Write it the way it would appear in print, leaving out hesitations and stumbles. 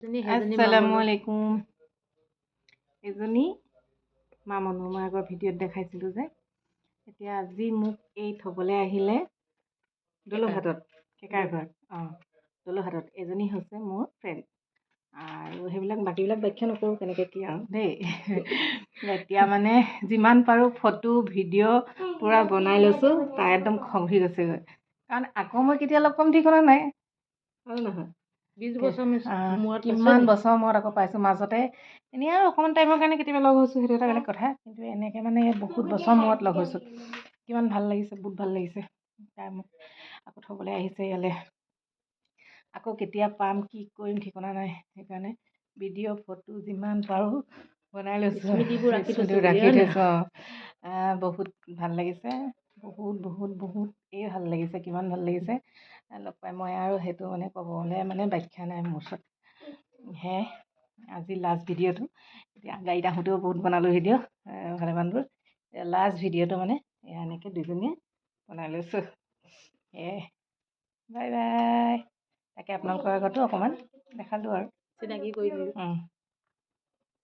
আসসালামু আলাইকুম। এজনী মা মনো মই আগৰ ভিডিঅ'ত দেখাইছিলোঁ যে, এতিয়া আজি মোক এই থ'বলৈ আহিলে দলুহাটত, কেকাৰ ঘৰত। দলুহাটত এজনী হৈছে মোৰ ফ্ৰেণ্ড। আৰু সেইবিলাক বাকীবিলাক ব্যাখ্যা নকৰোঁ কেনেকৈ কি আৰু দেই। এতিয়া মানে যিমান পাৰোঁ ফটো ভিডিঅ' পূৰা বনাই লৈছোঁ। তাই একদম খং উঠি গৈছেগৈ, কাৰণ আকৌ মই কেতিয়া লগ পাম ঠিকনা নাই, হয় নহয়? 20 বছৰ মূৰত কিমান বছৰ মূৰত আকৌ পাইছোঁ। মাজতে এনেই আৰু অকণমান টাইমৰ কাৰণে কেতিয়াবা লগ হৈছোঁ, সেইটো এটা বেলেগ কথা। কিন্তু এনেকৈ মানে বহুত বছৰ মূৰত লগ হৈছোঁ। কিমান ভাল লাগিছে, বহুত ভাল লাগিছে। তাই মোক আকৌ থ'বলৈ আহিছে ইয়ালৈ। আকৌ কেতিয়া পাম, কি কৰিম ঠিকনা নাই। সেইকাৰণে ভিডিঅ' ফটো যিমান পাৰোঁ বনাই লৈছোঁ, স্মৃতিবোৰ ৰাখি থৈছোঁ ৰাখি থৈছোঁ। বহুত ভাল লাগিছে, বহুতেই ভাল লাগিছে, কিমান ভাল লাগিছে লগ পাই। মই আৰু সেইটো মানে ক'বলৈ মানে ব্যাখ্যা নাই মোৰ ওচৰত। হে আজি লাষ্ট ভিডিঅ'টো, এতিয়া গাড়ীত আহোঁতেও বহুত বনালোঁ ভিডিঅ' ভালেমানবোৰ। লাষ্ট ভিডিঅ'টো মানে এনেকৈ দুজনীয়ে বনাই লৈছোঁ। Bye bye. তাকে আপোনালোকৰ আগতো অকণমান দেখালোঁ আৰু চিনাকি কৰি দিলোঁ।